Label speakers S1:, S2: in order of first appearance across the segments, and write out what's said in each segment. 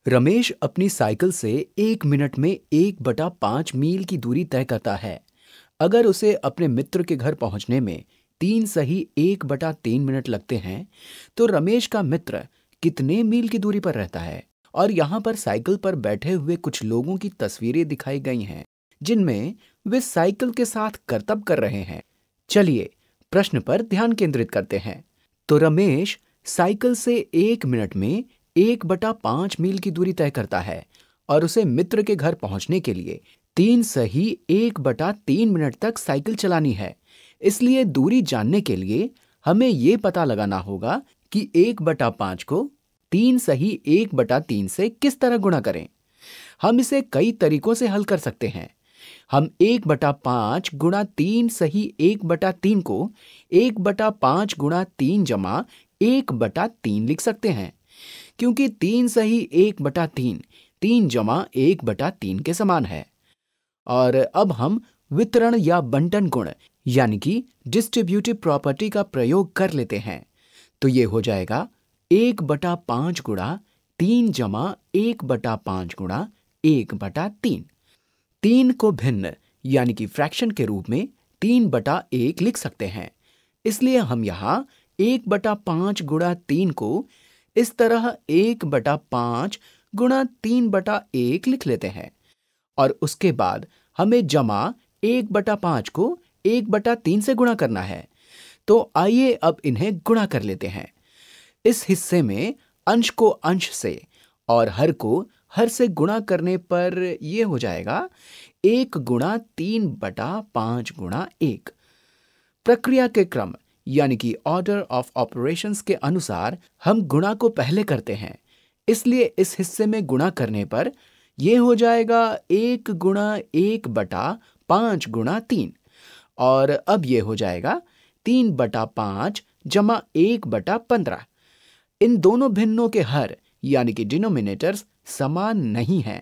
S1: रमेश अपनी साइकिल से 1 मिनट में 1/5 मील की दूरी तय करता है। अगर उसे अपने मित्र के घर पहुंचने में 1 सही 1/3 मिनट लगते हैं, तो रमेश का मित्र कितने मील की दूरी पर रहता है? और यहाँ पर साइकिल पर बैठे हुए कुछ लोगों की तस्वीरें दिखाई गई हैं, जिनमें वे साइकिल के साथ करतब कर रहे हैं। चलिए प्रश्न पर ध्यान केंद्रित करते हैं। तो रमेश साइकिल से 1 मिनट में 1/5 मील की दूरी तय करता है और उसे मित्र के घर पहुंचने के लिए 3 सही 1/3 मिनट तक साइकिल चलानी है। इसलिए दूरी जानने के लिए हमें ये पता लगाना होगा कि 1/5 को 3 सही 1/3 से किस तरह गुणा करें। हम इसे कई तरीकों से हल कर सकते हैं। हम 1/5 गुणा 3 सही 1/3 को 1/5 गुणा 3 जमा 1/3 लिख सकते हैं, क्योंकि 3 सही 1/3 3 जमा 1/3 के समान है। और अब हम वितरण या बंटन गुण यानी कि डिस्ट्रीब्यूटिव प्रॉपर्टी का प्रयोग कर लेते हैं। तो ये हो जाएगा 1/5 गुणा 3 जमा 1/5 गुणा 1/3। 3 को भिन्न यानी कि फ्रैक्शन के रूप में 3/1 लिख सकते हैं। इसलिए हम यहाँ 1/5 गुणा 3 को इस तरह 1/5 गुणा 3/1 लिख लेते हैं और उसके बाद हमें जमा 1/5 को 1/3 से गुणा करना है। तो आइए अब इन्हें गुणा कर लेते हैं। इस हिस्से में अंश को अंश से और हर को हर से गुणा करने पर यह हो जाएगा 1 गुणा 3/5 गुणा 1। प्रक्रिया के क्रम यानी कि ऑर्डर ऑफ ऑपरेशंस के अनुसार हम गुणा को पहले करते हैं। इसलिए इस हिस्से में गुणा करने पर यह हो जाएगा 1 गुणा 1/5 गुणा 3। और अब यह हो जाएगा 3/5 जमा 1/15। इन दोनों भिन्नों के हर यानी कि डिनोमिनेटर्स समान नहीं हैं।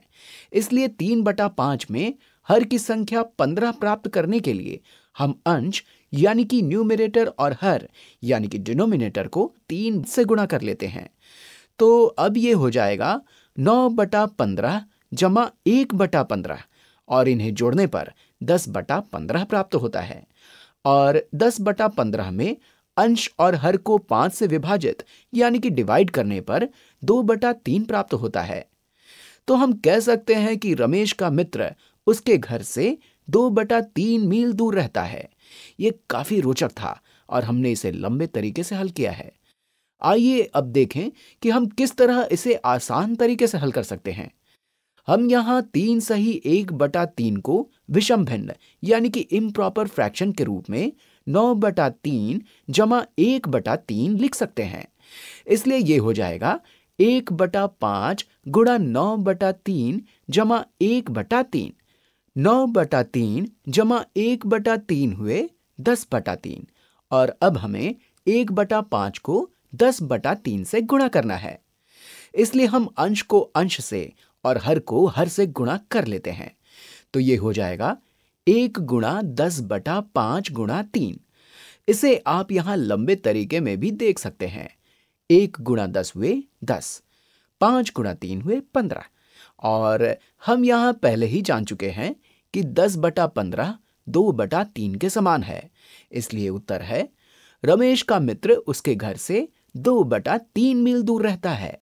S1: इसलिए 3/5 में हर की संख्या 15 प्राप्त करने के लिए हम अंश यानी कि न्यूमरेटर और हर यानी कि डिनोमिनेटर को 3 से गुणा कर लेते हैं। तो अब ये हो जाएगा 9/15 जमा 1/15 और इन्हें जोड़ने पर 10/15 प्राप्त होता है। और 10/15 में अंश और हर को 5 से विभाजित यानी कि डिवाइड करने पर 2/3 प्राप्त होता है। तो हम कह सकते हैं कि रमेश का मित्र उसके घर से 2/3 मील दूर रहता है। ये काफी रोचक था और हमने इसे लंबे तरीके से हल किया है। आइए अब देखें कि हम किस तरह इसे आसान तरीके से हल कर सकते हैं। हम यहाँ 3 सही 1/3 को विषम भिन्न यानी कि इम्प्रॉपर फ्रैक्शन के रूप में 9/3 जमा 1/3 लिख सकते हैं। इसलिए यह हो जाएगा 1/5 गुणा 9/3 जमा 1/3। 9/3 जमा 1/3 हुए 10/3। और अब हमें 1/5 को 10/3 से गुणा करना है। इसलिए हम अंश को अंश से और हर को हर से गुणा कर लेते हैं। तो ये हो जाएगा 1 गुणा 10/5 गुणा 3। इसे आप यहां लंबे तरीके में भी देख सकते हैं। 1 गुणा 10 हुए 10, 5 गुणा 3 हुए 15। और हम यहां पहले ही जान चुके हैं कि 10/15 2/3 के समान है। इसलिए उत्तर है रमेश का मित्र उसके घर से 2/3 मील दूर रहता है।